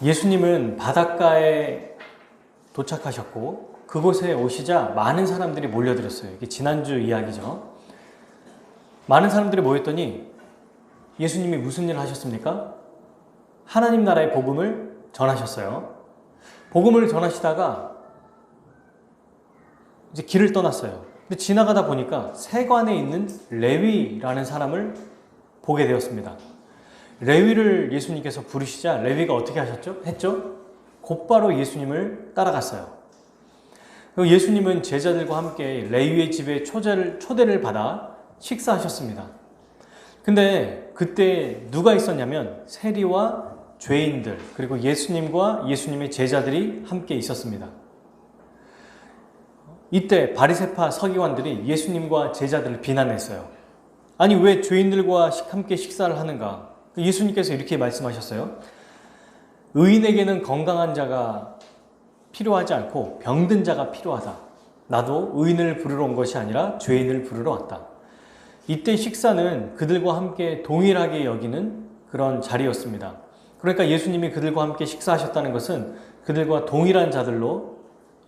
예수님은 바닷가에 도착하셨고 그곳에 오시자 많은 사람들이 몰려들었어요. 이게 지난주 이야기죠. 많은 사람들이 모였더니 예수님이 무슨 일을 하셨습니까? 하나님 나라의 복음을 전하셨어요. 복음을 전하시다가 이제 길을 떠났어요. 근데 지나가다 보니까 세관에 있는 레위라는 사람을 보게 되었습니다. 레위를 예수님께서 부르시자 레위가 어떻게 했죠? 곧바로 예수님을 따라갔어요. 예수님은 제자들과 함께 레위의 집에 초대를 받아 식사하셨습니다. 근데 그때 누가 있었냐면 세리와 죄인들 그리고 예수님과 예수님의 제자들이 함께 있었습니다. 이때 바리새파 서기관들이 예수님과 제자들을 비난했어요. 아니 왜 죄인들과 함께 식사를 하는가? 예수님께서 이렇게 말씀하셨어요. 의인에게는 건강한 자가 필요하지 않고 병든 자가 필요하다. 나도 의인을 부르러 온 것이 아니라 죄인을 부르러 왔다. 이때 식사는 그들과 함께 동일하게 여기는 그런 자리였습니다. 그러니까 예수님이 그들과 함께 식사하셨다는 것은 그들과 동일한 자들로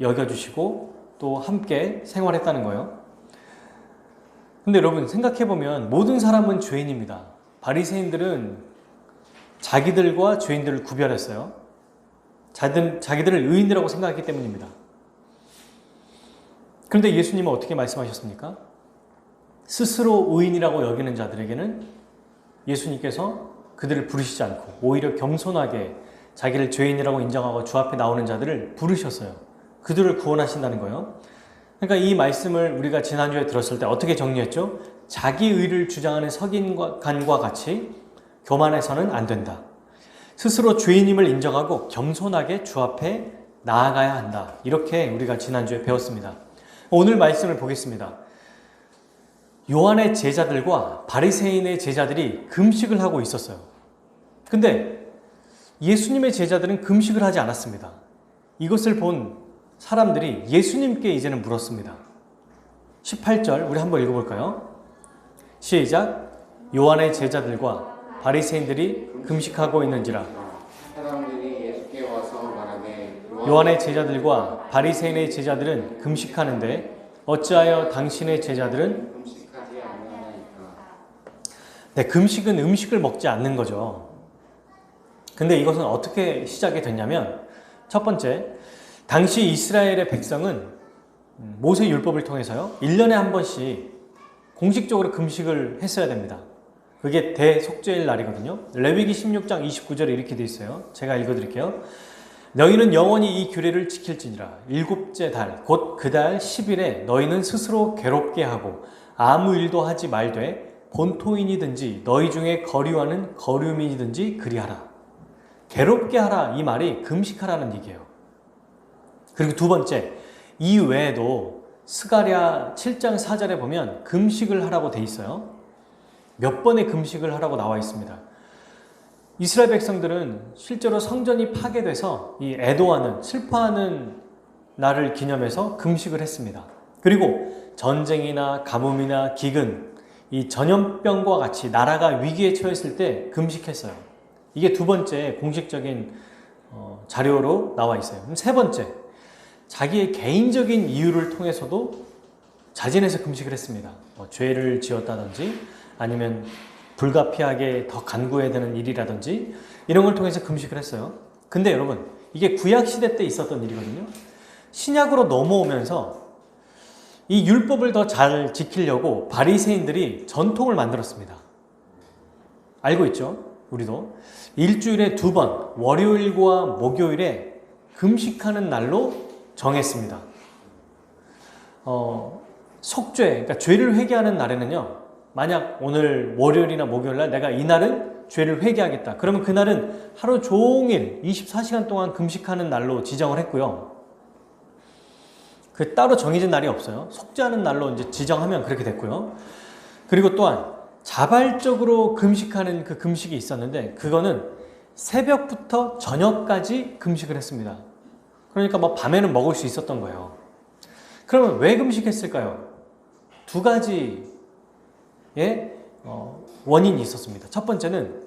여겨주시고 또 함께 생활했다는 거예요. 근데 여러분 생각해보면 모든 사람은 죄인입니다. 바리새인들은 자기들과 죄인들을 구별했어요. 자기들을 의인이라고 생각했기 때문입니다. 그런데 예수님은 어떻게 말씀하셨습니까? 스스로 의인이라고 여기는 자들에게는 예수님께서 그들을 부르시지 않고 오히려 겸손하게 자기를 죄인이라고 인정하고 주 앞에 나오는 자들을 부르셨어요. 그들을 구원하신다는 거예요. 그러니까 이 말씀을 우리가 지난주에 들었을 때 어떻게 정리했죠? 자기 의를 주장하는 서기관과 같이 교만해서는 안 된다. 스스로 죄인임을 인정하고 겸손하게 주 앞에 나아가야 한다. 이렇게 우리가 지난주에 배웠습니다. 오늘 말씀을 보겠습니다. 요한의 제자들과 바리새인의 제자들이 금식을 하고 있었어요. 근데 예수님의 제자들은 금식을 하지 않았습니다. 이것을 본 사람들이 예수님께 이제는 물었습니다. 18절 우리 한번 읽어볼까요? 시작. 요한의 제자들과 바리새인들이 금식하고 있는지라. 사람들이 예수께 와서 말하되 요한의 제자들과 바리새인의 제자들은 금식하는데 어찌하여 당신의 제자들은 금식하지 아니하나이까. 네, 금식은 음식을 먹지 않는 거죠. 근데 이것은 어떻게 시작이 됐냐면 첫 번째, 당시 이스라엘의 백성은 모세 율법을 통해서요 1년에 한 번씩 공식적으로 금식을 했어야 됩니다. 그게 대속죄일 날이거든요. 레위기 16장 29절에 이렇게 되어 있어요. 제가 읽어드릴게요. 너희는 영원히 이 규례를 지킬지니라. 일곱째 달 곧 그 달 10일에 너희는 스스로 괴롭게 하고 아무 일도 하지 말되 본토인이든지 너희 중에 거류하는 거류민이든지 그리하라. 괴롭게 하라 이 말이 금식하라는 얘기예요. 그리고 두 번째, 이 외에도 스가랴 7장 4절에 보면 금식을 하라고 돼 있어요. 몇 번의 금식을 하라고 나와 있습니다. 이스라엘 백성들은 실제로 성전이 파괴돼서 이 애도하는, 슬퍼하는 날을 기념해서 금식을 했습니다. 그리고 전쟁이나 가뭄이나 기근, 이 전염병과 같이 나라가 위기에 처했을 때 금식했어요. 이게 두 번째 공식적인 자료로 나와 있어요. 그럼 세 번째, 자기의 개인적인 이유를 통해서도 자진해서 금식을 했습니다. 죄를 지었다든지 아니면 불가피하게 더 간구해야 되는 일이라든지 이런 걸 통해서 금식을 했어요. 근데 여러분 이게 구약시대 때 있었던 일이거든요. 신약으로 넘어오면서 이 율법을 더 잘 지키려고 바리새인들이 전통을 만들었습니다. 알고 있죠? 우리도 일주일에 2번 월요일과 목요일에 금식하는 날로 정했습니다. 속죄, 그러니까 죄를 회개하는 날에는요, 만약 오늘 월요일이나 목요일날 내가 이날은 죄를 회개하겠다. 그러면 그날은 하루 종일 24시간 동안 금식하는 날로 지정을 했고요. 그 따로 정해진 날이 없어요. 속죄하는 날로 이제 지정하면 그렇게 됐고요. 그리고 또한 자발적으로 금식하는 그 금식이 있었는데 그거는 새벽부터 저녁까지 금식을 했습니다. 그러니까 뭐 밤에는 먹을 수 있었던 거예요. 그러면 왜 금식했을까요? 두 가지의 원인이 있었습니다. 첫 번째는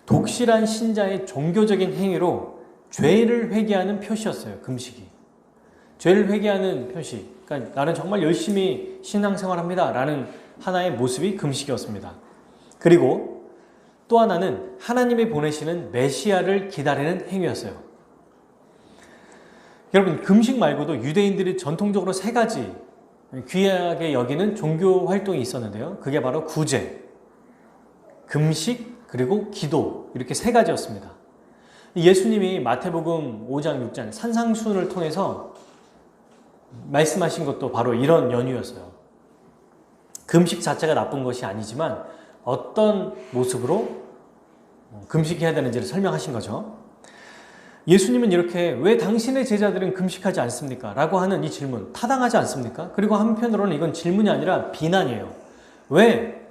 독실한 신자의 종교적인 행위로 죄를 회개하는 표시였어요. 금식이. 죄를 회개하는 표시. 그러니까 나는 정말 열심히 신앙생활합니다 라는 하나의 모습이 금식이었습니다. 그리고 또 하나는 하나님이 보내시는 메시아를 기다리는 행위였어요. 여러분, 금식 말고도 유대인들이 전통적으로 3가지 귀하게 여기는 종교 활동이 있었는데요. 그게 바로 구제, 금식, 그리고 기도, 이렇게 3가지였습니다. 예수님이 마태복음 5장, 6장 산상수훈을 통해서 말씀하신 것도 바로 이런 연유였어요. 금식 자체가 나쁜 것이 아니지만 어떤 모습으로 금식해야 되는지를 설명하신 거죠. 예수님은 이렇게 왜 당신의 제자들은 금식하지 않습니까? 라고 하는 이 질문 타당하지 않습니까? 그리고 한편으로는 이건 질문이 아니라 비난이에요. 왜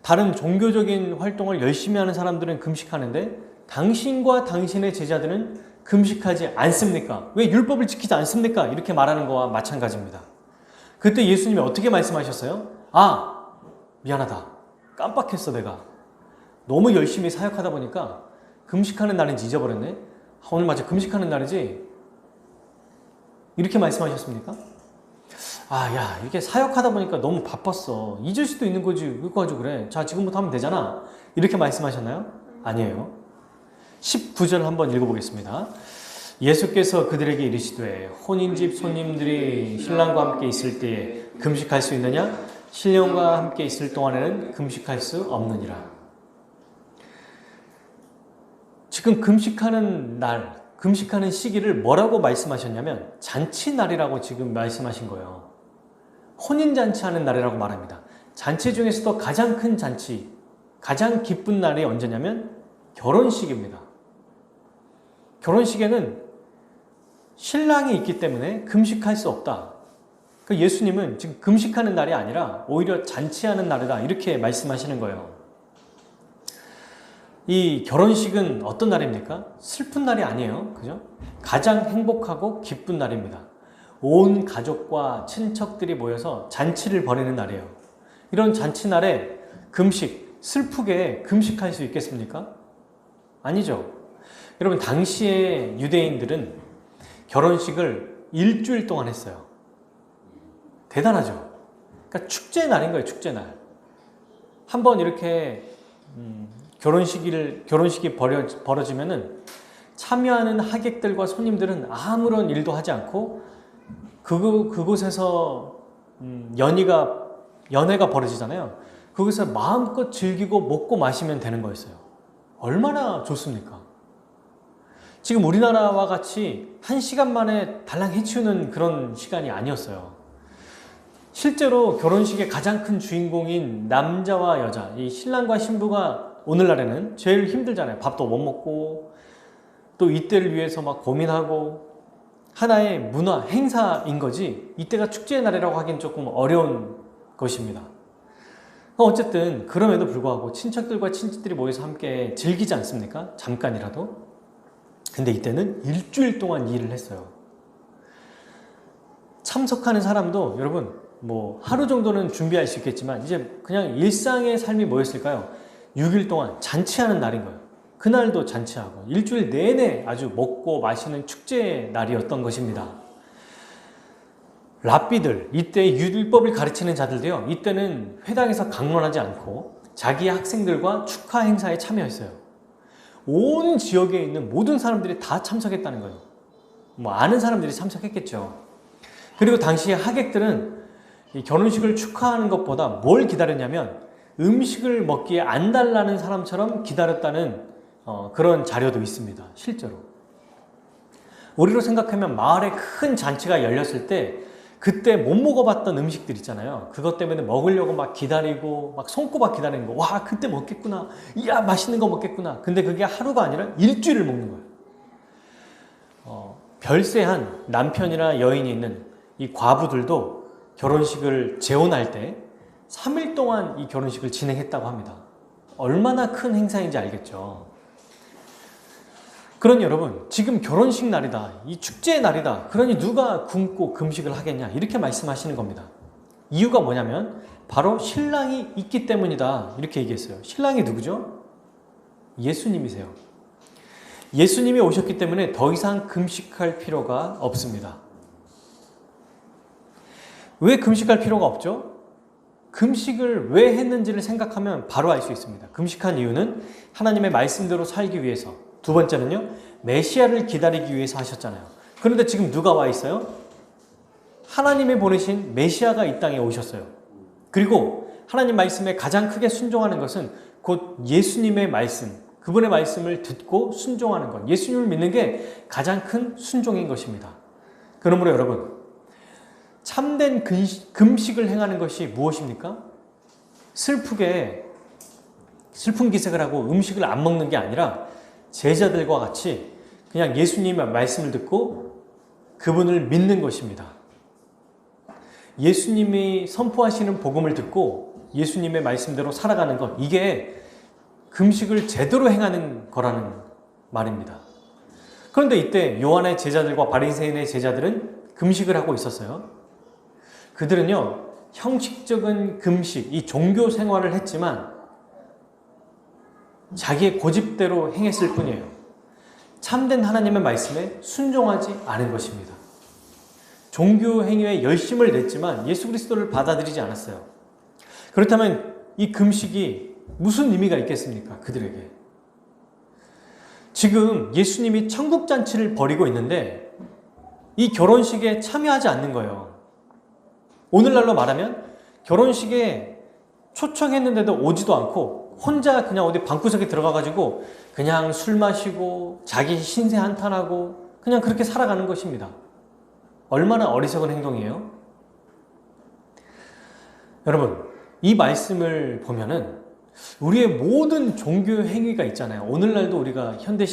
다른 종교적인 활동을 열심히 하는 사람들은 금식하는데 당신과 당신의 제자들은 금식하지 않습니까? 왜 율법을 지키지 않습니까? 이렇게 말하는 거와 마찬가지입니다. 그때 예수님이 어떻게 말씀하셨어요? 아, 미안하다. 깜빡했어 내가. 너무 열심히 사역하다 보니까 금식하는 날인지 잊어버렸네. 오늘 맞아, 금식하는 날이지? 이렇게 말씀하셨습니까? 아, 야, 이게 사역하다 보니까 너무 바빴어. 잊을 수도 있는 거지. 왜 가지고 그래? 자, 지금부터 하면 되잖아. 이렇게 말씀하셨나요? 아니에요. 19절 한번 읽어보겠습니다. 예수께서 그들에게 이르시되 혼인집 손님들이 신랑과 함께 있을 때에 금식할 수 있느냐? 신령과 함께 있을 동안에는 금식할 수 없느니라. 지금 금식하는 날, 금식하는 시기를 뭐라고 말씀하셨냐면 잔치날이라고 지금 말씀하신 거예요. 혼인잔치하는 날이라고 말합니다. 잔치 중에서도 가장 큰 잔치, 가장 기쁜 날이 언제냐면 결혼식입니다. 결혼식에는 신랑이 있기 때문에 금식할 수 없다. 그러니까 예수님은 지금 금식하는 날이 아니라 오히려 잔치하는 날이다, 이렇게 말씀하시는 거예요. 이 결혼식은 어떤 날입니까? 슬픈 날이 아니에요. 그죠? 가장 행복하고 기쁜 날입니다. 온 가족과 친척들이 모여서 잔치를 벌이는 날이에요. 이런 잔치날에 금식, 슬프게 금식할 수 있겠습니까? 아니죠. 여러분, 당시에 유대인들은 결혼식을 일주일 동안 했어요. 대단하죠? 그러니까 축제 날인 거예요, 축제 날. 한번 이렇게 결혼식이 벌어지면은 참여하는 하객들과 손님들은 아무런 일도 하지 않고 그곳에서 연회가 벌어지잖아요. 그곳에서 마음껏 즐기고 먹고 마시면 되는 거였어요. 얼마나 좋습니까? 지금 우리나라와 같이 1시간 만에 달랑 해치우는 그런 시간이 아니었어요. 실제로 결혼식의 가장 큰 주인공인 남자와 여자, 이 신랑과 신부가 오늘날에는 제일 힘들잖아요. 밥도 못 먹고 또 이때를 위해서 막 고민하고 하나의 문화, 행사인 거지 이때가 축제의 날이라고 하긴 조금 어려운 것입니다. 어쨌든 그럼에도 불구하고 친척들과 친지들이 모여서 함께 즐기지 않습니까? 잠깐이라도. 근데 이때는 일주일 동안 이 일을 했어요. 참석하는 사람도 여러분 뭐 하루 정도는 준비할 수 있겠지만 이제 그냥 일상의 삶이 뭐였을까요? 6일 동안 잔치하는 날인 거예요. 그날도 잔치하고 일주일 내내 아주 먹고 마시는 축제의 날이었던 것입니다. 랍비들, 이때 율법을 가르치는 자들도요, 이때는 회당에서 강론하지 않고 자기 학생들과 축하 행사에 참여했어요. 온 지역에 있는 모든 사람들이 다 참석했다는 거예요. 뭐 아는 사람들이 참석했겠죠. 그리고 당시에 하객들은 이 결혼식을 축하하는 것보다 뭘 기다렸냐면 음식을 먹기에 안달나는 사람처럼 기다렸다는 그런 자료도 있습니다. 실제로. 우리로 생각하면 마을에 큰 잔치가 열렸을 때 그때 못 먹어봤던 음식들 있잖아요. 그것 때문에 먹으려고 막 기다리고 막 손꼽아 기다리는 거. 와, 그때 먹겠구나. 이야, 맛있는 거 먹겠구나. 근데 그게 하루가 아니라 일주일을 먹는 거예요. 별세한 남편이나 여인이 있는 이 과부들도 결혼식을 재혼할 때 3일 동안 이 결혼식을 진행했다고 합니다. 얼마나 큰 행사인지 알겠죠. 그러니 여러분, 지금 결혼식 날이다, 이 축제의 날이다, 그러니 누가 굶고 금식을 하겠냐, 이렇게 말씀하시는 겁니다. 이유가 뭐냐면 바로 신랑이 있기 때문이다, 이렇게 얘기했어요. 신랑이 누구죠? 예수님이세요. 예수님이 오셨기 때문에 더 이상 금식할 필요가 없습니다. 왜 금식할 필요가 없죠? 금식을 왜 했는지를 생각하면 바로 알 수 있습니다. 금식한 이유는 하나님의 말씀대로 살기 위해서, 두 번째는요, 메시아를 기다리기 위해서 하셨잖아요. 그런데 지금 누가 와 있어요? 하나님이 보내신 메시아가 이 땅에 오셨어요. 그리고 하나님 말씀에 가장 크게 순종하는 것은 곧 예수님의 말씀, 그분의 말씀을 듣고 순종하는 것, 예수님을 믿는 게 가장 큰 순종인 것입니다. 그러므로 여러분, 참된 금식을 행하는 것이 무엇입니까? 슬픈 기색을 하고 음식을 안 먹는 게 아니라 제자들과 같이 그냥 예수님의 말씀을 듣고 그분을 믿는 것입니다. 예수님이 선포하시는 복음을 듣고 예수님의 말씀대로 살아가는 것, 이게 금식을 제대로 행하는 거라는 말입니다. 그런데 이때 요한의 제자들과 바리새인의 제자들은 금식을 하고 있었어요. 그들은요, 형식적인 금식, 이 종교 생활을 했지만 자기의 고집대로 행했을 뿐이에요. 참된 하나님의 말씀에 순종하지 않은 것입니다. 종교 행위에 열심을 냈지만 예수 그리스도를 받아들이지 않았어요. 그렇다면 이 금식이 무슨 의미가 있겠습니까? 그들에게. 지금 예수님이 천국잔치를 벌이고 있는데 이 결혼식에 참여하지 않는 거예요. 오늘날로 말하면 결혼식에 초청했는데도 오지도 않고 혼자 그냥 어디 방구석에 들어가가지고 그냥 술 마시고 자기 신세 한탄하고 그냥 그렇게 살아가는 것입니다. 얼마나 어리석은 행동이에요? 여러분, 이 말씀을 보면은 우리의 모든 종교 행위가 있잖아요. 오늘날도 우리가 현대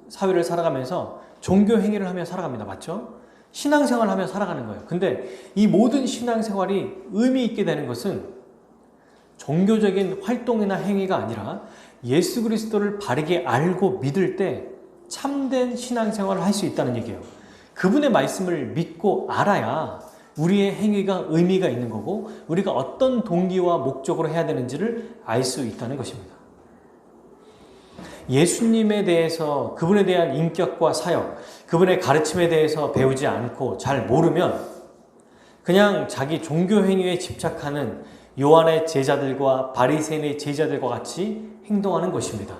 사회를 살아가면서 종교 행위를 하며 살아갑니다. 맞죠? 신앙생활을 하며 살아가는 거예요. 근데 이 모든 신앙생활이 의미 있게 되는 것은 종교적인 활동이나 행위가 아니라 예수 그리스도를 바르게 알고 믿을 때 참된 신앙생활을 할 수 있다는 얘기예요. 그분의 말씀을 믿고 알아야 우리의 행위가 의미가 있는 거고 우리가 어떤 동기와 목적으로 해야 되는지를 알 수 있다는 것입니다. 예수님에 대해서, 그분에 대한 인격과 사역, 그분의 가르침에 대해서 배우지 않고 잘 모르면 그냥 자기 종교 행위에 집착하는 요한의 제자들과 바리새인의 제자들과 같이 행동하는 것입니다.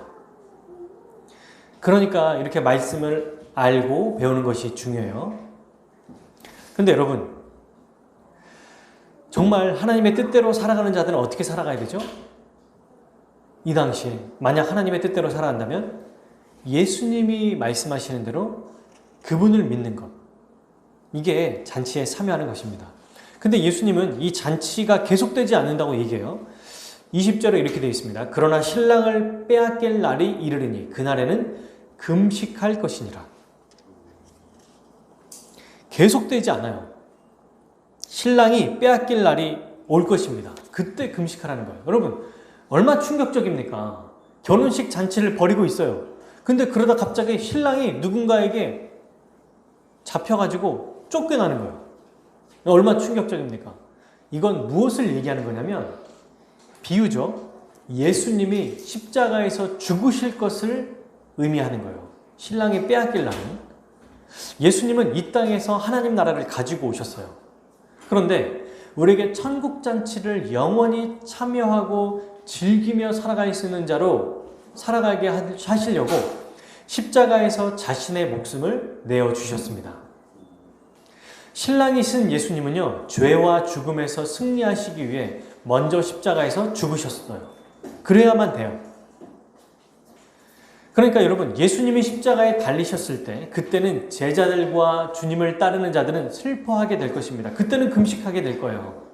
그러니까 이렇게 말씀을 알고 배우는 것이 중요해요. 근데 여러분, 정말 하나님의 뜻대로 살아가는 자들은 어떻게 살아가야 되죠? 이 당시에 만약 하나님의 뜻대로 살아간다면 예수님이 말씀하시는 대로 그분을 믿는 것, 이게 잔치에 참여하는 것입니다. 근데 예수님은 이 잔치가 계속되지 않는다고 얘기해요. 20절에 이렇게 되어 있습니다. 그러나 신랑을 빼앗길 날이 이르리니 그날에는 금식할 것이니라. 계속되지 않아요. 신랑이 빼앗길 날이 올 것입니다. 그때 금식하라는 거예요. 여러분, 얼마나 충격적입니까? 결혼식 잔치를 벌이고 있어요. 근데 그러다 갑자기 신랑이 누군가에게 잡혀가지고 쫓겨나는 거예요. 얼마나 충격적입니까? 이건 무엇을 얘기하는 거냐면 비유죠. 예수님이 십자가에서 죽으실 것을 의미하는 거예요. 신랑이 빼앗길 날은. 예수님은 이 땅에서 하나님 나라를 가지고 오셨어요. 그런데 우리에게 천국잔치를 영원히 참여하고 즐기며 살아갈 수 있는 자로 살아가게 하시려고 십자가에서 자신의 목숨을 내어주셨습니다. 신랑이신 예수님은요, 죄와 죽음에서 승리하시기 위해 먼저 십자가에서 죽으셨어요. 그래야만 돼요. 그러니까 여러분, 예수님이 십자가에 달리셨을 때 그때는 제자들과 주님을 따르는 자들은 슬퍼하게 될 것입니다. 그때는 금식하게 될 거예요.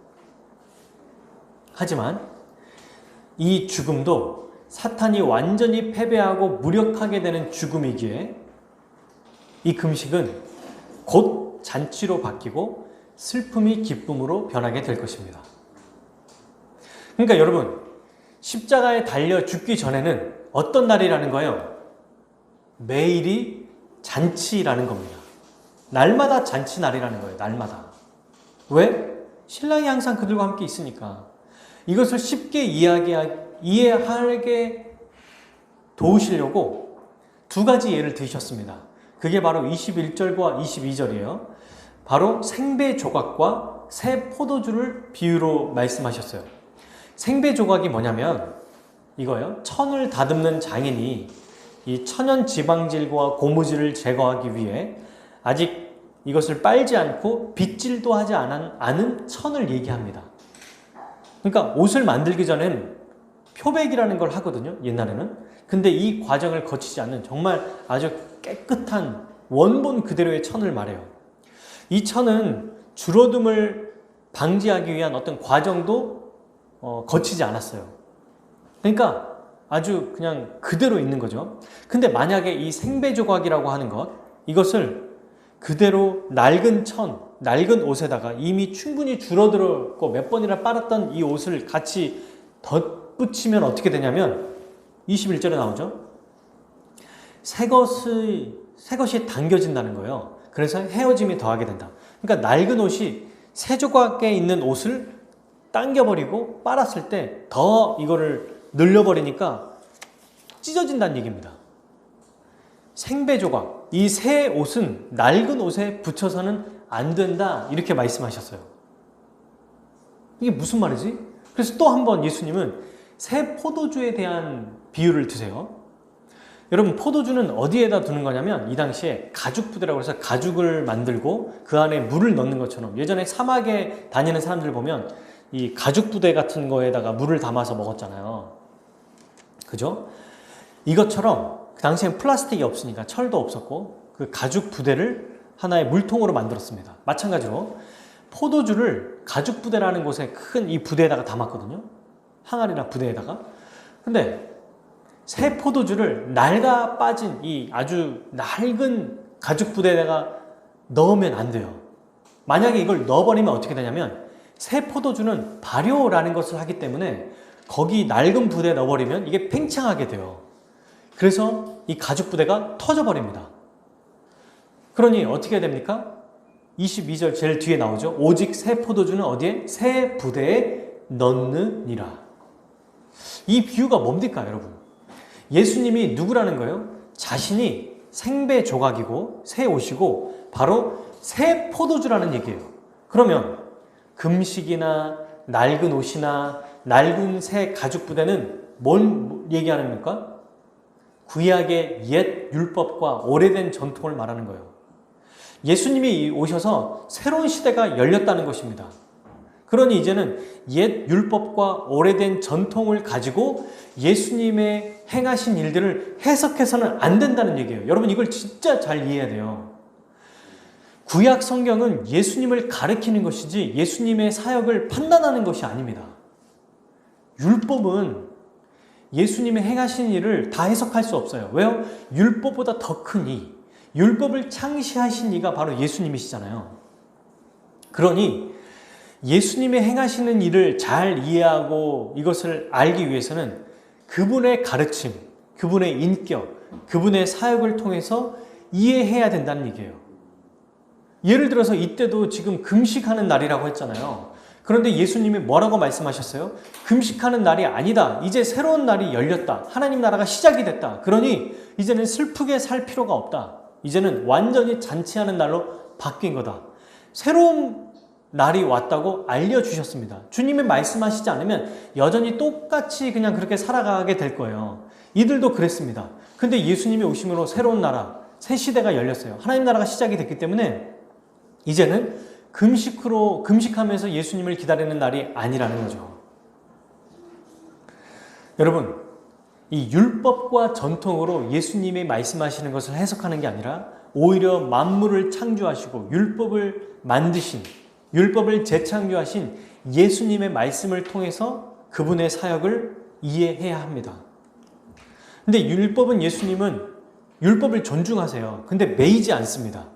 하지만 이 죽음도 사탄이 완전히 패배하고 무력하게 되는 죽음이기에 이 금식은 곧 잔치로 바뀌고 슬픔이 기쁨으로 변하게 될 것입니다. 그러니까 여러분, 십자가에 달려 죽기 전에는 어떤 날이라는 거예요? 매일이 잔치라는 겁니다. 날마다 잔치 날이라는 거예요. 날마다. 왜? 신랑이 항상 그들과 함께 있으니까. 이것을 쉽게 이해하게 도우시려고 두 가지 예를 드셨습니다. 그게 바로 21절과 22절이에요. 바로 생배 조각과 새 포도주를 비유로 말씀하셨어요. 생배 조각이 뭐냐면 이거예요. 천을 다듬는 장인이 이 천연 지방질과 고무질을 제거하기 위해 아직 이것을 빨지 않고 빗질도 하지 않은 천을 얘기합니다. 그러니까 옷을 만들기 전엔 표백이라는 걸 하거든요. 옛날에는. 근데 이 과정을 거치지 않는 정말 아주 깨끗한 원본 그대로의 천을 말해요. 이 천은 줄어듦을 방지하기 위한 어떤 과정도 거치지 않았어요. 그러니까 아주 그냥 그대로 있는 거죠. 근데 만약에 이 생배조각이라고 하는 것, 이것을 그대로 낡은 천, 낡은 옷에다가 이미 충분히 줄어들었고 몇 번이나 빨았던 이 옷을 같이 덧붙이면 어떻게 되냐면 21절에 나오죠. 새 것이 당겨진다는 거예요. 그래서 헤어짐이 더하게 된다. 그러니까 낡은 옷이 새 조각에 있는 옷을 당겨버리고 빨았을 때 더 이거를 늘려버리니까 찢어진다는 얘기입니다. 생배 조각. 이 새 옷은 낡은 옷에 붙여서는 안 된다. 이렇게 말씀하셨어요. 이게 무슨 말이지? 그래서 또 한 번 예수님은 새 포도주에 대한 비유를 드세요. 여러분, 포도주는 어디에다 두는 거냐면 이 당시에 가죽 부대라고 해서 가죽을 만들고 그 안에 물을 넣는 것처럼, 예전에 사막에 다니는 사람들 보면 이 가죽 부대 같은 거에다가 물을 담아서 먹었잖아요. 그죠? 이것처럼 그 당시엔 플라스틱이 없으니까 철도 없었고 그 가죽 부대를 하나의 물통으로 만들었습니다. 마찬가지로 포도주를 가죽 부대라는 곳에 큰 이 부대에다가 담았거든요. 항아리나 부대에다가. 근데 새 포도주를 낡아 빠진 이 아주 낡은 가죽 부대에다가 넣으면 안 돼요. 만약에 이걸 넣어버리면 어떻게 되냐면 새 포도주는 발효라는 것을 하기 때문에 거기 낡은 부대에 넣어버리면 이게 팽창하게 돼요. 그래서 이 가죽 부대가 터져버립니다. 그러니 어떻게 됩니까? 22절 제일 뒤에 나오죠. 오직 새 포도주는 어디에? 새 부대에 넣느니라. 이 비유가 뭡니까, 여러분? 예수님이 누구라는 거예요? 자신이 생배 조각이고 새 옷이고 바로 새 포도주라는 얘기예요. 그러면 금식이나 낡은 옷이나 낡은 새 가죽 부대는 뭘 얘기하는 겁니까? 구약의 옛 율법과 오래된 전통을 말하는 거예요. 예수님이 오셔서 새로운 시대가 열렸다는 것입니다. 그러니 이제는 옛 율법과 오래된 전통을 가지고 예수님의 행하신 일들을 해석해서는 안 된다는 얘기예요. 여러분, 이걸 진짜 잘 이해해야 돼요. 구약 성경은 예수님을 가리키는 것이지 예수님의 사역을 판단하는 것이 아닙니다. 율법은 예수님의 행하신 일을 다 해석할 수 없어요. 왜요? 율법보다 더 큰 이, 율법을 창시하신 이가 바로 예수님이시잖아요. 그러니 예수님의 행하시는 일을 잘 이해하고 이것을 알기 위해서는 그분의 가르침, 그분의 인격, 그분의 사역을 통해서 이해해야 된다는 얘기예요. 예를 들어서 이때도 지금 금식하는 날이라고 했잖아요. 그런데 예수님이 뭐라고 말씀하셨어요? 금식하는 날이 아니다. 이제 새로운 날이 열렸다. 하나님 나라가 시작이 됐다. 그러니 이제는 슬프게 살 필요가 없다. 이제는 완전히 잔치하는 날로 바뀐 거다. 새로운 날이 왔다고 알려주셨습니다. 주님이 말씀하시지 않으면 여전히 똑같이 그냥 그렇게 살아가게 될 거예요. 이들도 그랬습니다. 근데 예수님이 오심으로 새로운 나라, 새 시대가 열렸어요. 하나님 나라가 시작이 됐기 때문에 이제는 금식하면서 예수님을 기다리는 날이 아니라는 거죠. 여러분, 이 율법과 전통으로 예수님이 말씀하시는 것을 해석하는 게 아니라 오히려 만물을 창조하시고 율법을 만드신, 율법을 재창조하신 예수님의 말씀을 통해서 그분의 사역을 이해해야 합니다. 근데 예수님은 율법을 존중하세요. 근데 매이지 않습니다.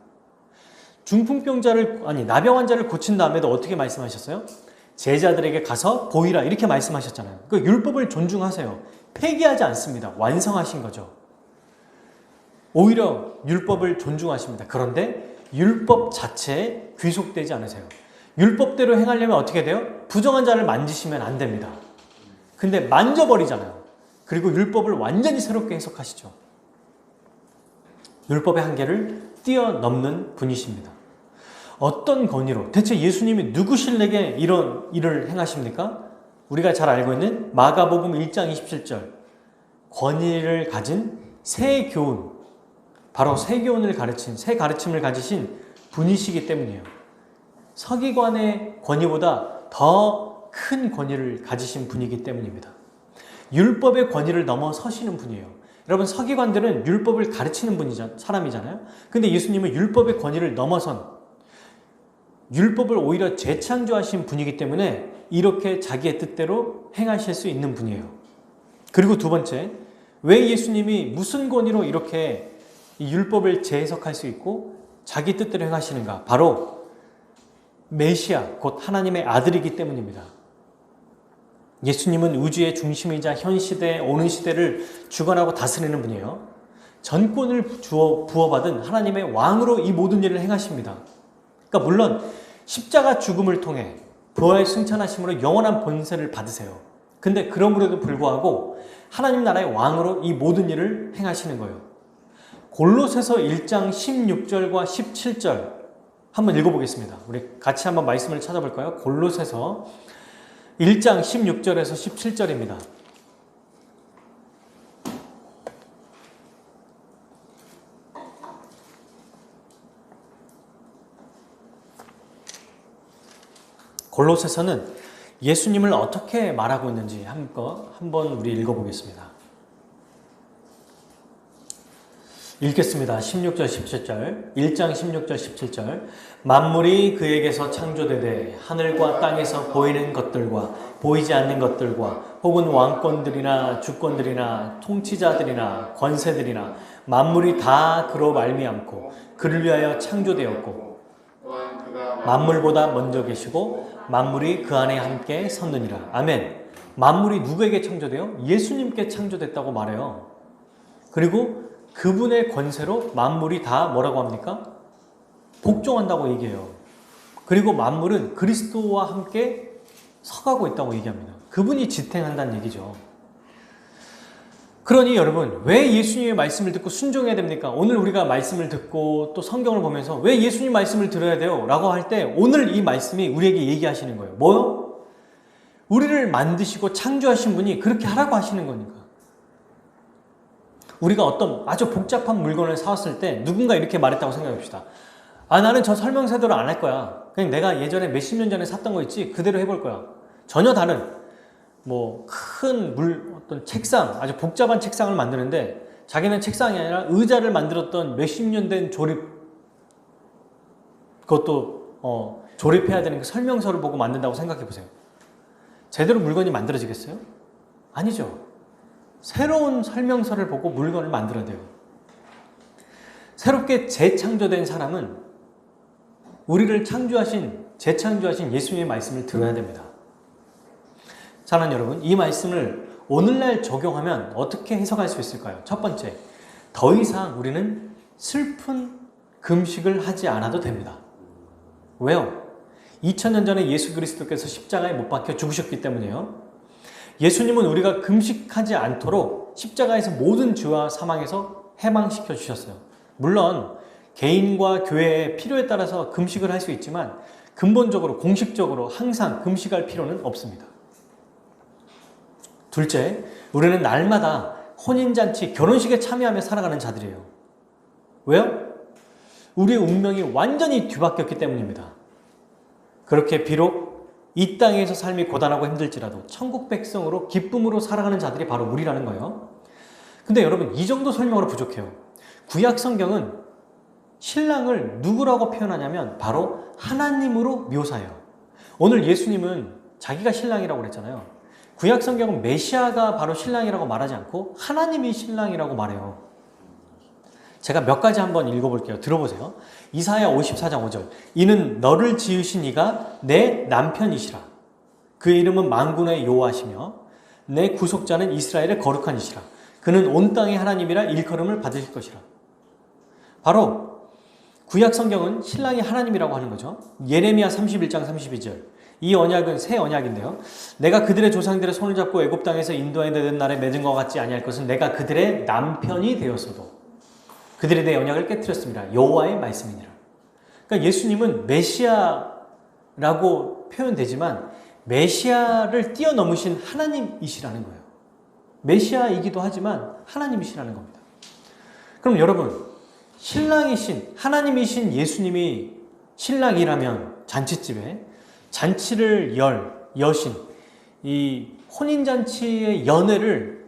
나병 환자를 고친 다음에도 어떻게 말씀하셨어요? 제자들에게 가서 보이라 이렇게 말씀하셨잖아요. 그 율법을 존중하세요. 폐기하지 않습니다. 완성하신 거죠. 오히려 율법을 존중하십니다. 그런데 율법 자체에 귀속되지 않으세요. 율법대로 행하려면 어떻게 돼요? 부정한 자를 만지시면 안 됩니다. 근데 만져버리잖아요. 그리고 율법을 완전히 새롭게 해석하시죠. 율법의 한계를 뛰어넘는 분이십니다. 어떤 권위로, 대체 예수님이 누구실에게 이런 일을 행하십니까? 우리가 잘 알고 있는 마가복음 1장 27절, 권위를 가진 새 교훈, 바로 새 교훈을 가르친, 새 가르침을 가지신 분이시기 때문이에요. 서기관의 권위보다 더 큰 권위를 가지신 분이기 때문입니다. 율법의 권위를 넘어서시는 분이에요. 여러분, 서기관들은 율법을 가르치는 사람이잖아요. 근데 예수님은 율법의 권위를 넘어선, 율법을 오히려 재창조하신 분이기 때문에 이렇게 자기의 뜻대로 행하실 수 있는 분이에요. 그리고 두 번째, 왜 예수님이 무슨 권위로 이렇게 이 율법을 재해석할 수 있고 자기 뜻대로 행하시는가? 바로 메시아, 곧 하나님의 아들이기 때문입니다. 예수님은 우주의 중심이자 현 시대, 오는 시대를 주관하고 다스리는 분이에요. 전권을 부어받은 하나님의 왕으로 이 모든 일을 행하십니다. 그러니까 물론 십자가 죽음을 통해 부활 승천하심으로 영원한 본세를 받으세요. 근데 그럼에도 불구하고 하나님 나라의 왕으로 이 모든 일을 행하시는 거예요. 골로새서 1장 16절과 17절 한번 읽어보겠습니다. 우리 같이 한번 말씀을 찾아볼까요? 골로새서 1장 16절에서 17절입니다. 골로새서는 예수님을 어떻게 말하고 있는지 한번 우리 읽어보겠습니다. 읽겠습니다. 16절 17절 1장 16절 17절 만물이 그에게서 창조되되 하늘과 땅에서 보이는 것들과 보이지 않는 것들과 혹은 왕권들이나 주권들이나 통치자들이나 권세들이나 만물이 다 그로 말미암고 그를 위하여 창조되었고 만물보다 먼저 계시고 만물이 그 안에 함께 섰느니라. 아멘. 만물이 누구에게 창조돼요? 예수님께 창조됐다고 말해요. 그리고 그분의 권세로 만물이 다 뭐라고 합니까? 복종한다고 얘기해요. 그리고 만물은 그리스도와 함께 서가고 있다고 얘기합니다. 그분이 지탱한다는 얘기죠. 그러니 여러분, 왜 예수님의 말씀을 듣고 순종해야 됩니까? 오늘 우리가 말씀을 듣고 또 성경을 보면서 왜 예수님 말씀을 들어야 돼요? 라고 할 때 오늘 이 말씀이 우리에게 얘기하시는 거예요. 뭐요? 우리를 만드시고 창조하신 분이 그렇게 하라고 하시는 거니까. 우리가 어떤 아주 복잡한 물건을 사왔을 때 누군가 이렇게 말했다고 생각해봅시다. 나는 저 설명서대로 안 할 거야. 그냥 내가 예전에 몇십 년 전에 샀던 거 있지? 그대로 해볼 거야. 전혀 다른 어떤 책상, 아주 복잡한 책상을 만드는데 자기는 책상이 아니라 의자를 만들었던 몇십 년 된 그것도 조립해야 되는 그 설명서를 보고 만든다고 생각해 보세요. 제대로 물건이 만들어지겠어요? 아니죠. 새로운 설명서를 보고 물건을 만들어야 돼요. 새롭게 재창조된 사람은 우리를 재창조하신 예수님의 말씀을 들어야 됩니다. 사랑하는 여러분, 이 말씀을 오늘날 적용하면 어떻게 해석할 수 있을까요? 첫 번째, 더 이상 우리는 슬픈 금식을 하지 않아도 됩니다. 왜요? 2000년 전에 예수 그리스도께서 십자가에 못 박혀 죽으셨기 때문이에요. 예수님은 우리가 금식하지 않도록 십자가에서 모든 죄와 사망에서 해방시켜 주셨어요. 물론 개인과 교회의 필요에 따라서 금식을 할 수 있지만 근본적으로 공식적으로 항상 금식할 필요는 없습니다. 둘째, 우리는 날마다 혼인잔치, 결혼식에 참여하며 살아가는 자들이에요. 왜요? 우리의 운명이 완전히 뒤바뀌었기 때문입니다. 그렇게 비록 이 땅에서 삶이 고단하고 힘들지라도 천국 백성으로 기쁨으로 살아가는 자들이 바로 우리라는 거예요. 근데 여러분, 이 정도 설명으로 부족해요. 구약 성경은 신랑을 누구라고 표현하냐면 바로 하나님으로 묘사해요. 오늘 예수님은 자기가 신랑이라고 그랬잖아요. 구약 성경은 메시아가 바로 신랑이라고 말하지 않고 하나님이 신랑이라고 말해요. 제가 몇 가지 한번 읽어볼게요. 들어보세요. 이사야 54장 5절. 이는 너를 지으신 이가 내 남편이시라. 그의 이름은 만군의 여호와시며 내 구속자는 이스라엘의 거룩한 이시라. 그는 온 땅의 하나님이라 일컬음을 받으실 것이라. 바로 구약 성경은 신랑이 하나님이라고 하는 거죠. 예레미야 31장 32절. 이 언약은 새 언약인데요. 내가 그들의 조상들의 손을 잡고 애굽 땅에서 인도해 내던 날에 맺은 것 같지 아니할 것은 내가 그들의 남편이 되었어도. 그들에 대해 언약을 깨뜨렸습니다. 여호와의 말씀이니라. 그러니까 예수님은 메시아라고 표현되지만 메시아를 뛰어넘으신 하나님이시라는 거예요. 메시아이기도 하지만 하나님이시라는 겁니다. 그럼 여러분, 신랑이신 하나님이신 예수님이 신랑이라면 잔치집에 잔치를 여신 이 혼인잔치의 연회를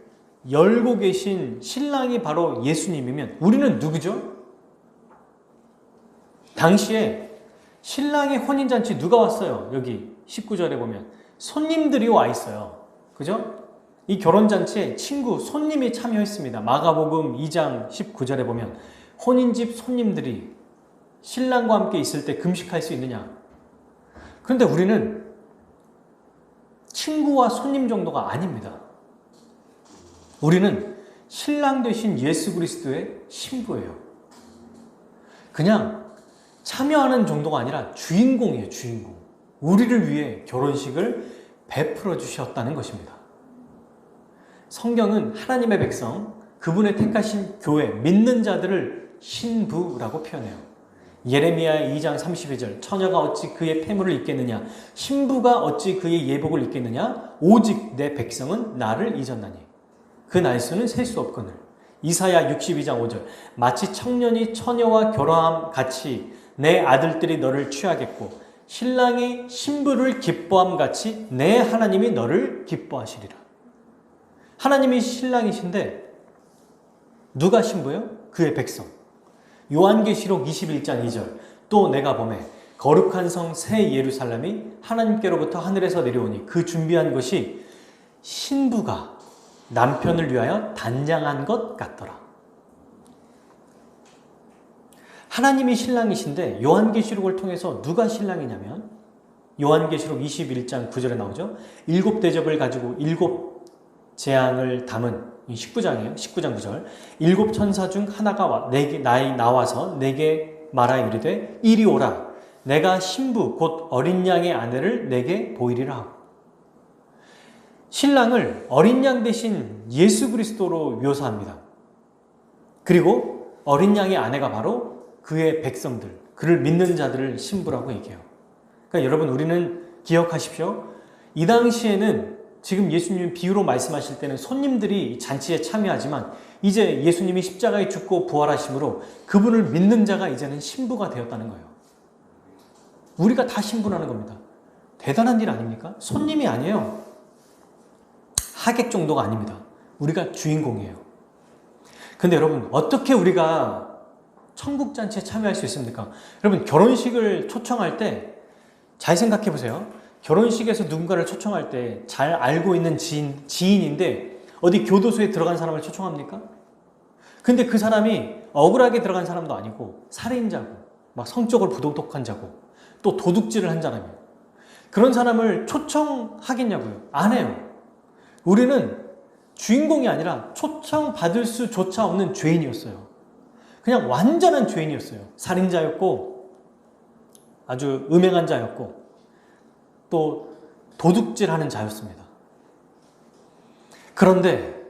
열고 계신 신랑이 바로 예수님이면 우리는 누구죠? 당시에 신랑의 혼인잔치 누가 왔어요? 여기 19절에 보면 손님들이 와 있어요. 그죠? 이 결혼잔치에 친구, 손님이 참여했습니다. 마가복음 2장 19절에 보면 혼인집 손님들이 신랑과 함께 있을 때 금식할 수 있느냐? 그런데 우리는 친구와 손님 정도가 아닙니다. 우리는 신랑 되신 예수 그리스도의 신부예요. 그냥 참여하는 정도가 아니라 주인공이에요, 주인공. 우리를 위해 결혼식을 베풀어 주셨다는 것입니다. 성경은 하나님의 백성, 그분의 택하신 교회, 믿는 자들을 신부라고 표현해요. 예레미야 2장 32절, 처녀가 어찌 그의 패물을 입겠느냐, 신부가 어찌 그의 예복을 입겠느냐, 오직 내 백성은 나를 잊었나니 그 날수는 셀 수 없거늘. 이사야 62장 5절, 마치 청년이 처녀와 결혼함 같이 내 아들들이 너를 취하겠고 신랑이 신부를 기뻐함 같이 내 하나님이 너를 기뻐하시리라. 하나님이 신랑이신데 누가 신부요? 그의 백성. 요한계시록 21장 2절, 또 내가 보매 거룩한 성 새 예루살렘이 하나님께로부터 하늘에서 내려오니 그 준비한 것이 신부가 남편을 위하여 단장한 것 같더라. 하나님이 신랑이신데 요한계시록을 통해서 누가 신랑이냐면 요한계시록 21장 9절에 나오죠. 7대접을 가지고 7재앙을 담은 19장이에요. 19장 9절. 7천사 중 하나가 나와서 내게 말하 이르되 이리 오라. 내가 신부 곧 어린 양의 아내를 내게 보이리라 하고. 신랑을 어린 양 대신 예수 그리스도로 묘사합니다. 그리고 어린 양의 아내가 바로 그의 백성들, 그를 믿는 자들을 신부라고 얘기해요. 그러니까 여러분, 우리는 기억하십시오. 이 당시에는 지금 예수님 비유로 말씀하실 때는 손님들이 잔치에 참여하지만 이제 예수님이 십자가에 죽고 부활하심으로 그분을 믿는 자가 이제는 신부가 되었다는 거예요. 우리가 다 신부라는 겁니다. 대단한 일 아닙니까? 손님이 아니에요. 하객 정도가 아닙니다. 우리가 주인공이에요. 근데 여러분, 어떻게 우리가 천국잔치에 참여할 수 있습니까? 여러분, 결혼식을 초청할 때 잘 생각해 보세요. 결혼식에서 누군가를 초청할 때 잘 알고 있는 지인인데 어디 교도소에 들어간 사람을 초청합니까? 근데 그 사람이 억울하게 들어간 사람도 아니고 살인자고 막 성적으로 부도덕한 자고 또 도둑질을 한 사람이에요. 그런 사람을 초청하겠냐고요? 안 해요. 우리는 주인공이 아니라 초청받을 수조차 없는 죄인이었어요. 그냥 완전한 죄인이었어요. 살인자였고 아주 음행한 자였고 또 도둑질하는 자였습니다. 그런데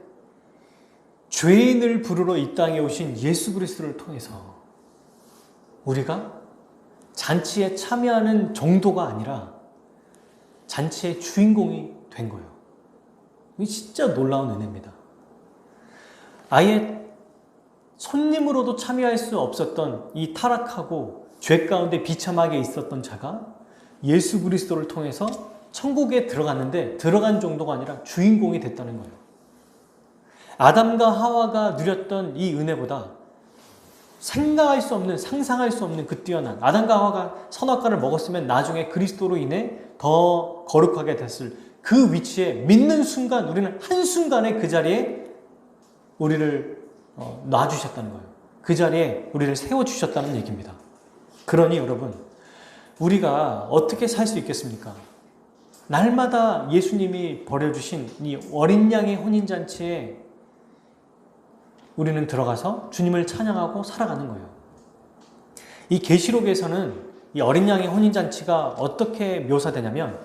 죄인을 부르러 이 땅에 오신 예수 그리스도를 통해서 우리가 잔치에 참여하는 정도가 아니라 잔치의 주인공이 된 거예요. 이게 진짜 놀라운 은혜입니다. 아예 손님으로도 참여할 수 없었던 이 타락하고 죄 가운데 비참하게 있었던 자가 예수 그리스도를 통해서 천국에 들어갔는데 들어간 정도가 아니라 주인공이 됐다는 거예요. 아담과 하와가 누렸던 이 은혜보다 생각할 수 없는, 상상할 수 없는 그 뛰어난, 아담과 하와가 선악과를 먹었으면 나중에 그리스도로 인해 더 거룩하게 됐을 그 위치에 믿는 순간 우리는 한순간에 그 자리에 우리를 놔주셨다는 거예요. 그 자리에 우리를 세워주셨다는 얘기입니다. 그러니 여러분, 우리가 어떻게 살 수 있겠습니까? 날마다 예수님이 버려주신 이 어린 양의 혼인잔치에 우리는 들어가서 주님을 찬양하고 살아가는 거예요. 이 계시록에서는 이 어린 양의 혼인잔치가 어떻게 묘사되냐면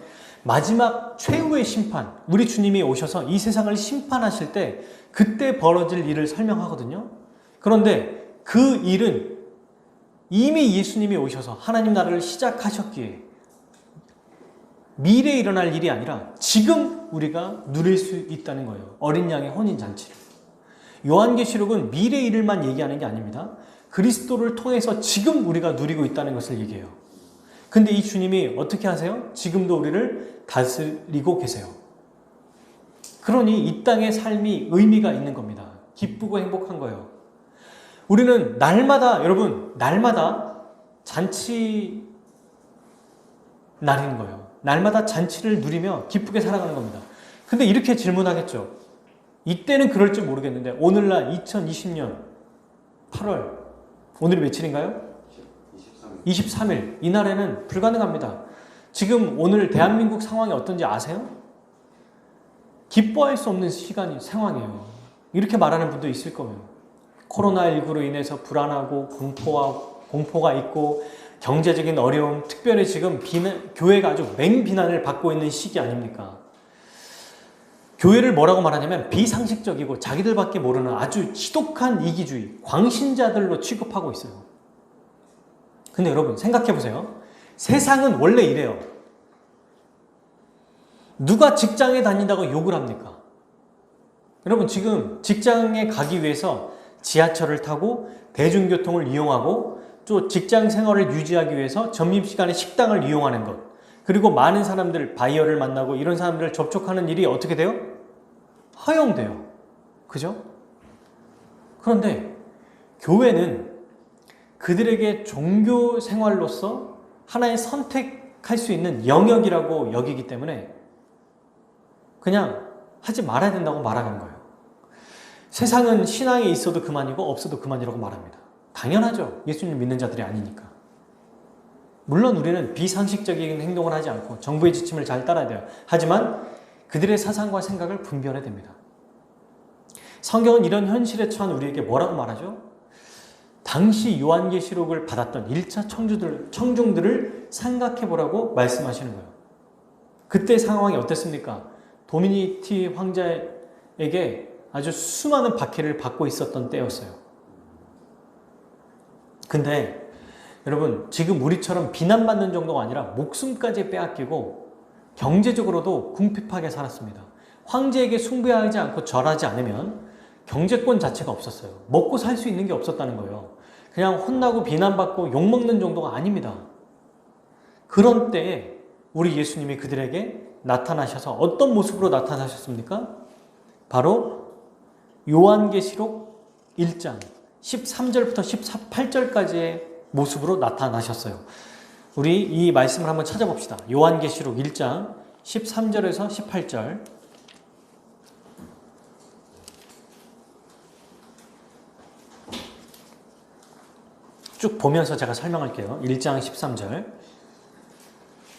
마지막 최후의 심판, 우리 주님이 오셔서 이 세상을 심판하실 때 그때 벌어질 일을 설명하거든요. 그런데 그 일은 이미 예수님이 오셔서 하나님 나라를 시작하셨기에 미래에 일어날 일이 아니라 지금 우리가 누릴 수 있다는 거예요. 어린 양의 혼인잔치를. 요한계시록은 미래의 일만 얘기하는 게 아닙니다. 그리스도를 통해서 지금 우리가 누리고 있다는 것을 얘기해요. 근데 이 주님이 어떻게 하세요? 지금도 우리를 다스리고 계세요. 그러니 이 땅의 삶이 의미가 있는 겁니다. 기쁘고 행복한 거예요. 우리는 날마다, 여러분, 날마다 잔치 날인 거예요. 날마다 잔치를 누리며 기쁘게 살아가는 겁니다. 근데 이렇게 질문하겠죠. 이때는 그럴지 모르겠는데 오늘날 2020년 8월, 오늘이 며칠인가요? 23일. 이날에는 불가능합니다. 지금 오늘 대한민국 상황이 어떤지 아세요? 기뻐할 수 없는 상황이에요. 이렇게 말하는 분도 있을 거예요. 코로나19로 인해서 불안하고 공포가 있고 경제적인 어려움, 특별히 지금 교회가 아주 맹비난을 받고 있는 시기 아닙니까? 교회를 뭐라고 말하냐면 비상식적이고 자기들밖에 모르는 아주 지독한 이기주의, 광신자들로 취급하고 있어요. 근데 여러분 생각해 보세요. 세상은 원래 이래요. 누가 직장에 다닌다고 욕을 합니까? 여러분 지금 직장에 가기 위해서 지하철을 타고 대중교통을 이용하고 또 직장 생활을 유지하기 위해서 점심시간에 식당을 이용하는 것, 그리고 많은 사람들, 바이어를 만나고 이런 사람들을 접촉하는 일이 어떻게 돼요? 허용돼요. 그죠? 그런데 교회는 그들에게 종교 생활로서 하나의 선택할 수 있는 영역이라고 여기기 때문에 그냥 하지 말아야 된다고 말하는 거예요. 세상은 신앙에 있어도 그만이고 없어도 그만이라고 말합니다. 당연하죠. 예수님 믿는 자들이 아니니까. 물론 우리는 비상식적인 행동을 하지 않고 정부의 지침을 잘 따라야 돼요. 하지만 그들의 사상과 생각을 분별해야 됩니다. 성경은 이런 현실에 처한 우리에게 뭐라고 말하죠? 당시 요한계시록을 받았던 1차 청중들을 생각해 보라고 말씀하시는 거예요. 그때 상황이 어땠습니까? 도미니티 황제에게 아주 수많은 박해를 받고 있었던 때였어요. 근데 여러분 지금 우리처럼 비난받는 정도가 아니라 목숨까지 빼앗기고 경제적으로도 궁핍하게 살았습니다. 황제에게 숭배하지 않고 절하지 않으면 경제권 자체가 없었어요. 먹고 살 수 있는 게 없었다는 거예요. 그냥 혼나고 비난받고 욕먹는 정도가 아닙니다. 그런 때에 우리 예수님이 그들에게 나타나셔서 어떤 모습으로 나타나셨습니까? 바로 요한계시록 1장 13절부터 18절까지의 모습으로 나타나셨어요. 우리 이 말씀을 한번 찾아봅시다. 요한계시록 1장 13절에서 18절. 쭉 보면서 제가 설명할게요. 1장 13절.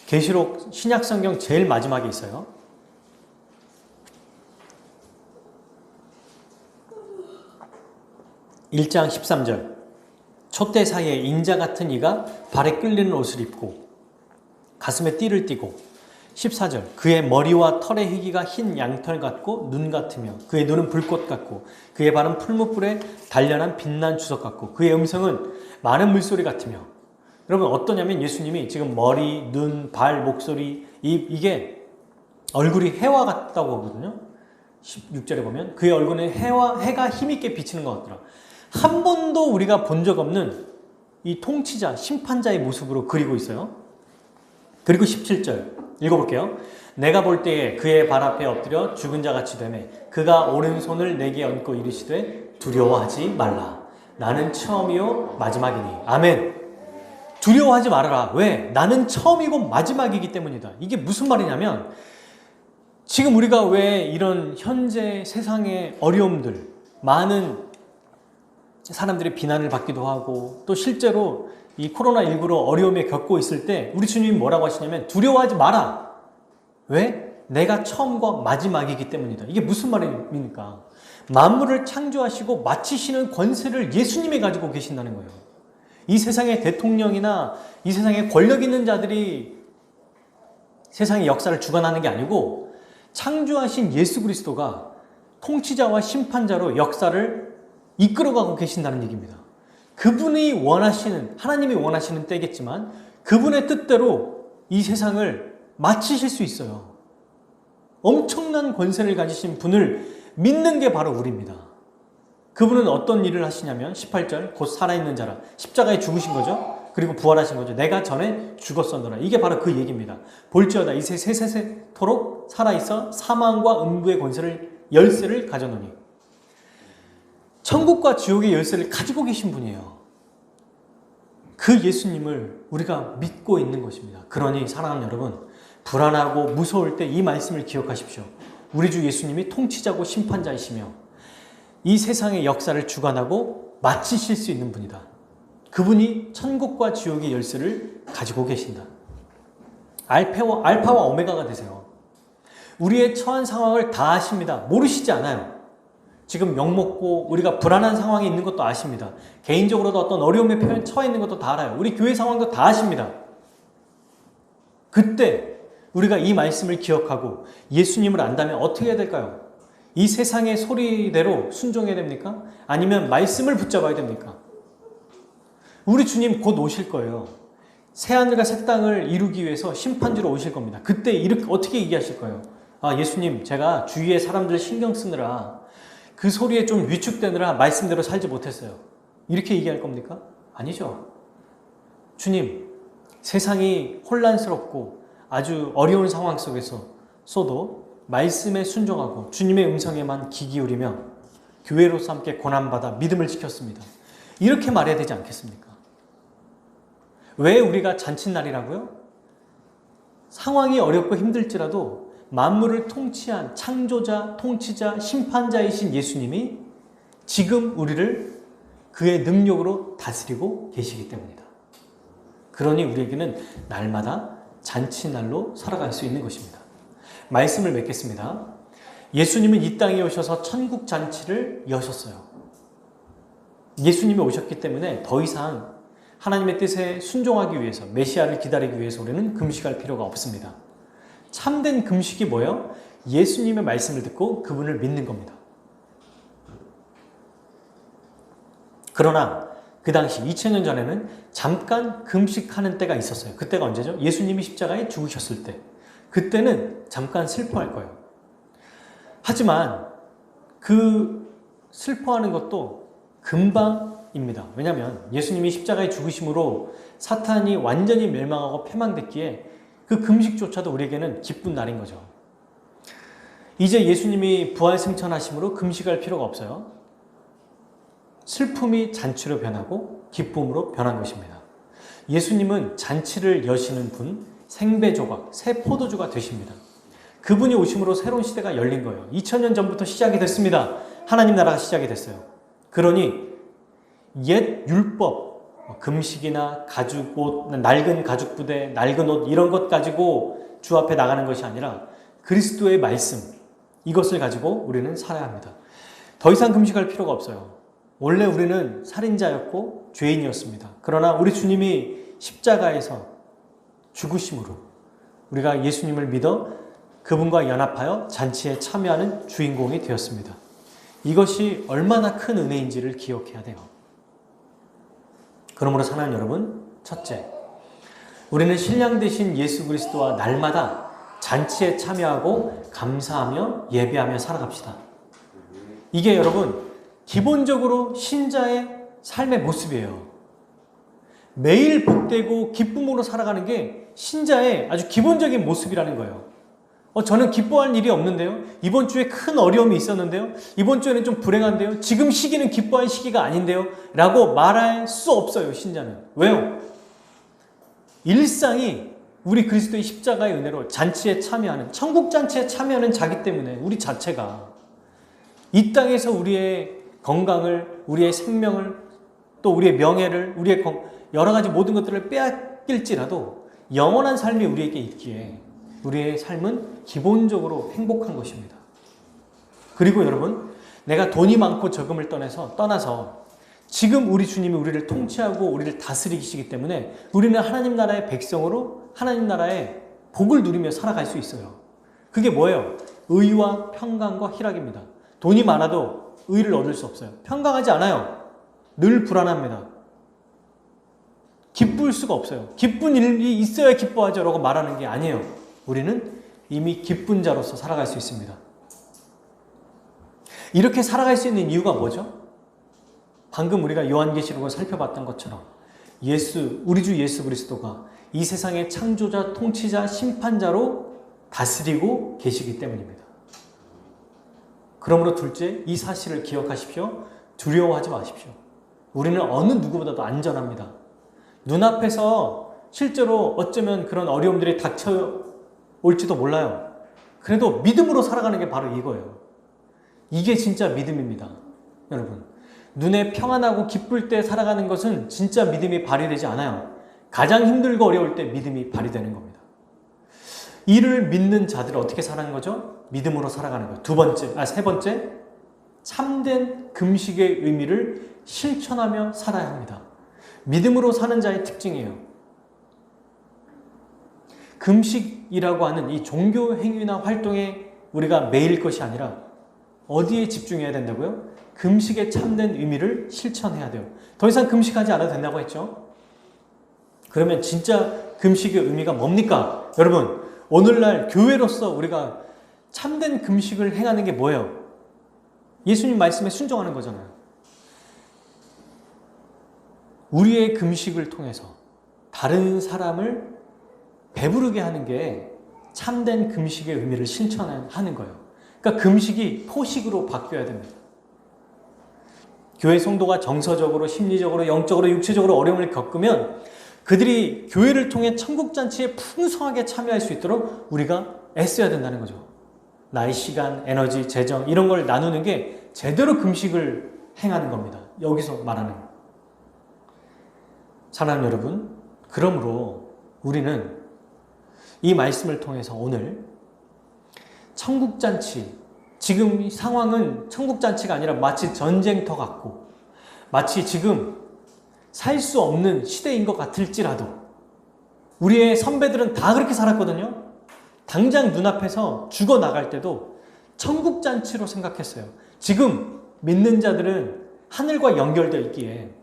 계시록 신약성경 제일 마지막에 있어요. (1장 13절) 촛대 사이에 인자 같은 이가 발에 끌리는 옷을 입고 가슴에 띠를 띠고 14절 그의 머리와 털의 희기가 흰 양털 같고 눈 같으며 그의 눈은 불꽃 같고 그의 발은 풀무불에 단련한 빛난 주석 같고 그의 음성은 많은 물소리 같으며. 여러분 어떠냐면 예수님이 지금 머리, 눈, 발, 목소리 이게 얼굴이 해와 같다고 하거든요. 16절에 보면 그의 얼굴에 해가 힘있게 비치는 것 같더라. 한 번도 우리가 본 적 없는 이 통치자, 심판자의 모습으로 그리고 있어요. 그리고 17절 읽어볼게요. 내가 볼 때에 그의 발 앞에 엎드려 죽은 자같이 되매 그가 오른손을 내게 얹고 이르시되 두려워하지 말라. 나는 처음이요 마지막이니. 아멘. 두려워하지 말아라. 왜? 나는 처음이고 마지막이기 때문이다. 이게 무슨 말이냐면 지금 우리가 왜 이런 현재 세상의 어려움들, 많은 사람들이 비난을 받기도 하고 또 실제로 이 코로나19로 어려움에 겪고 있을 때 우리 주님이 뭐라고 하시냐면 두려워하지 마라. 왜? 내가 처음과 마지막이기 때문이다. 이게 무슨 말입니까? 만물을 창조하시고 마치시는 권세를 예수님이 가지고 계신다는 거예요. 이 세상의 대통령이나 이 세상에 권력 있는 자들이 세상의 역사를 주관하는 게 아니고 창조하신 예수 그리스도가 통치자와 심판자로 역사를 이끌어가고 계신다는 얘기입니다. 그분이 원하시는, 하나님이 원하시는 때겠지만 그분의 뜻대로 이 세상을 마치실 수 있어요. 엄청난 권세를 가지신 분을 믿는 게 바로 우리입니다. 그분은 어떤 일을 하시냐면 18절 곧 살아있는 자라, 십자가에 죽으신 거죠. 그리고 부활하신 거죠. 내가 전에 죽었었노라. 이게 바로 그 얘기입니다. 볼지어다 이새 세세토록 살아있어 사망과 음부의 열쇠를 가져노니. 천국과 지옥의 열쇠를 가지고 계신 분이에요. 그 예수님을 우리가 믿고 있는 것입니다. 그러니 사랑하는 여러분, 불안하고 무서울 때 이 말씀을 기억하십시오. 우리 주 예수님이 통치자고 심판자이시며 이 세상의 역사를 주관하고 마치실 수 있는 분이다. 그분이 천국과 지옥의 열쇠를 가지고 계신다. 알파와 오메가가 되세요. 우리의 처한 상황을 다 아십니다. 모르시지 않아요. 지금 욕먹고 우리가 불안한 상황에 있는 것도 아십니다. 개인적으로도 어떤 어려움에 처해 있는 것도 다 알아요. 우리 교회 상황도 다 아십니다. 그때 우리가 이 말씀을 기억하고 예수님을 안다면 어떻게 해야 될까요? 이 세상의 소리대로 순종해야 됩니까? 아니면 말씀을 붙잡아야 됩니까? 우리 주님 곧 오실 거예요. 새하늘과 새 땅을 이루기 위해서 심판주로 오실 겁니다. 그때 이렇게 어떻게 얘기하실 거예요? 아, 예수님, 제가 주위의 사람들 신경 쓰느라 그 소리에 좀 위축되느라 말씀대로 살지 못했어요. 이렇게 얘기할 겁니까? 아니죠. 주님, 세상이 혼란스럽고 아주 어려운 상황 속에서도 말씀에 순종하고 주님의 음성에만 귀 기울이며 교회로서 함께 고난받아 믿음을 지켰습니다. 이렇게 말해야 되지 않겠습니까? 왜 우리가 잔칫날이라고요? 상황이 어렵고 힘들지라도 만물을 통치한 창조자, 통치자, 심판자이신 예수님이 지금 우리를 그의 능력으로 다스리고 계시기 때문이다. 그러니 우리에게는 날마다 잔칫날로 살아갈 수 있는 것입니다. 말씀을 맺겠습니다. 예수님은 이 땅에 오셔서 천국 잔치를 여셨어요. 예수님이 오셨기 때문에 더 이상 하나님의 뜻에 순종하기 위해서, 메시아를 기다리기 위해서 우리는 금식할 필요가 없습니다. 참된 금식이 뭐예요? 예수님의 말씀을 듣고 그분을 믿는 겁니다. 그러나 그 당시 2000년 전에는 잠깐 금식하는 때가 있었어요. 그때가 언제죠? 예수님이 십자가에 죽으셨을 때. 그때는 잠깐 슬퍼할 거예요. 하지만 그 슬퍼하는 것도 금방입니다. 왜냐하면 예수님이 십자가에 죽으심으로 사탄이 완전히 멸망하고 패망됐기에 그 금식조차도 우리에게는 기쁜 날인 거죠. 이제 예수님이 부활 승천하심으로 금식할 필요가 없어요. 슬픔이 잔치로 변하고 기쁨으로 변한 것입니다. 예수님은 잔치를 여시는 분, 생배조각, 새 포도주가 되십니다. 그분이 오심으로 새로운 시대가 열린 거예요. 2000년 전부터 시작이 됐습니다. 하나님 나라가 시작이 됐어요. 그러니 옛 율법, 금식이나 가죽옷, 낡은 가죽부대, 낡은 옷 이런 것 가지고 주 앞에 나가는 것이 아니라 그리스도의 말씀, 이것을 가지고 우리는 살아야 합니다. 더 이상 금식할 필요가 없어요. 원래 우리는 살인자였고 죄인이었습니다. 그러나 우리 주님이 십자가에서 죽으심으로 우리가 예수님을 믿어 그분과 연합하여 잔치에 참여하는 주인공이 되었습니다. 이것이 얼마나 큰 은혜인지를 기억해야 돼요. 그러므로 사랑하는 여러분, 첫째, 우리는 신랑 되신 예수 그리스도와 날마다 잔치에 참여하고 감사하며 예배하며 살아갑시다. 이게 여러분 기본적으로 신자의 삶의 모습이에요. 매일 복되고 기쁨으로 살아가는 게 신자의 아주 기본적인 모습이라는 거예요. 저는 기뻐할 일이 없는데요. 이번 주에 큰 어려움이 있었는데요. 이번 주에는 좀 불행한데요. 지금 시기는 기뻐할 시기가 아닌데요. 라고 말할 수 없어요, 신자는. 왜요? 일상이 우리 그리스도의 십자가의 은혜로 잔치에 참여하는, 천국 잔치에 참여하는 자기 때문에 우리 자체가 이 땅에서 우리의 건강을, 우리의 생명을, 또 우리의 명예를, 우리의 여러 가지 모든 것들을 빼앗길지라도 영원한 삶이 우리에게 있기에 우리의 삶은 기본적으로 행복한 것입니다. 그리고 여러분, 내가 돈이 많고 적음을 떠나서 지금 우리 주님이 우리를 통치하고 우리를 다스리시기 때문에 우리는 하나님 나라의 백성으로 하나님 나라의 복을 누리며 살아갈 수 있어요. 그게 뭐예요? 의와 평강과 희락입니다. 돈이 많아도 의를 얻을 수 없어요. 평강하지 않아요. 늘 불안합니다. 기쁠 수가 없어요. 기쁜 일이 있어야 기뻐하죠 라고 말하는 게 아니에요. 우리는 이미 기쁜 자로서 살아갈 수 있습니다. 이렇게 살아갈 수 있는 이유가 뭐죠? 방금 우리가 요한계시록을 살펴봤던 것처럼 우리 주 예수 그리스도가 이 세상의 창조자, 통치자, 심판자로 다스리고 계시기 때문입니다. 그러므로 둘째, 이 사실을 기억하십시오. 두려워하지 마십시오. 우리는 어느 누구보다도 안전합니다. 눈앞에서 실제로 어쩌면 그런 어려움들이 닥쳐올지도 몰라요. 그래도 믿음으로 살아가는 게 바로 이거예요. 이게 진짜 믿음입니다. 여러분, 눈에 평안하고 기쁠 때 살아가는 것은 진짜 믿음이 발휘되지 않아요. 가장 힘들고 어려울 때 믿음이 발휘되는 겁니다. 이를 믿는 자들은 어떻게 살아가는 거죠? 믿음으로 살아가는 거예요. 세 번째, 참된 금식의 의미를 실천하며 살아야 합니다. 믿음으로 사는 자의 특징이에요. 금식이라고 하는 이 종교 행위나 활동에 우리가 매일 것이 아니라 어디에 집중해야 된다고요? 금식의 참된 의미를 실천해야 돼요. 더 이상 금식하지 않아도 된다고 했죠? 그러면 진짜 금식의 의미가 뭡니까? 여러분, 오늘날 교회로서 우리가 참된 금식을 행하는 게 뭐예요? 예수님 말씀에 순종하는 거잖아요. 우리의 금식을 통해서 다른 사람을 배부르게 하는 게 참된 금식의 의미를 실천하는 거예요. 그러니까 금식이 포식으로 바뀌어야 됩니다. 교회 성도가 정서적으로, 심리적으로, 영적으로, 육체적으로 어려움을 겪으면 그들이 교회를 통해 천국잔치에 풍성하게 참여할 수 있도록 우리가 애써야 된다는 거죠. 나의 시간, 에너지, 재정 이런 걸 나누는 게 제대로 금식을 행하는 겁니다. 여기서 말하는. 사랑하는 여러분, 그러므로 우리는 이 말씀을 통해서 오늘 천국잔치, 지금 이 상황은 천국잔치가 아니라 마치 전쟁터 같고 마치 지금 살 수 없는 시대인 것 같을지라도 우리의 선배들은 다 그렇게 살았거든요. 당장 눈앞에서 죽어나갈 때도 천국잔치로 생각했어요. 지금 믿는 자들은 하늘과 연결되어 있기에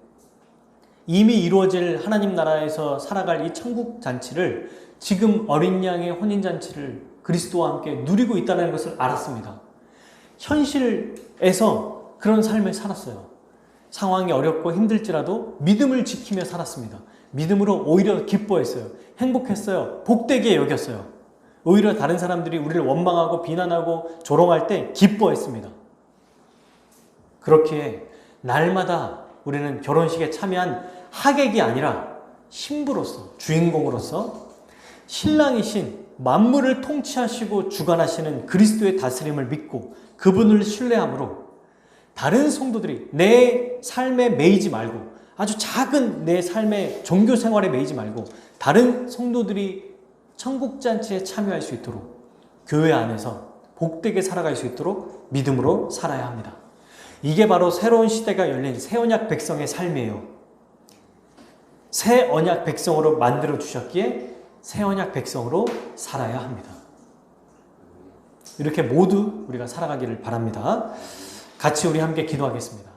이미 이루어질 하나님 나라에서 살아갈 이 천국잔치를 지금 어린 양의 혼인잔치를 그리스도와 함께 누리고 있다는 것을 알았습니다. 현실에서 그런 삶을 살았어요. 상황이 어렵고 힘들지라도 믿음을 지키며 살았습니다. 믿음으로 오히려 기뻐했어요. 행복했어요. 복되게 여겼어요. 오히려 다른 사람들이 우리를 원망하고 비난하고 조롱할 때 기뻐했습니다. 그렇기에 날마다 우리는 결혼식에 참여한 하객이 아니라 신부로서, 주인공으로서 신랑이신 만물을 통치하시고 주관하시는 그리스도의 다스림을 믿고 그분을 신뢰함으로 다른 성도들이 내 삶에 매이지 말고 아주 작은 내 삶의 종교 생활에 매이지 말고 다른 성도들이 천국잔치에 참여할 수 있도록 교회 안에서 복되게 살아갈 수 있도록 믿음으로 살아야 합니다. 이게 바로 새로운 시대가 열린 새 언약 백성의 삶이에요. 새 언약 백성으로 만들어 주셨기에 새 언약 백성으로 살아야 합니다. 이렇게 모두 우리가 살아가기를 바랍니다. 같이 우리 함께 기도하겠습니다.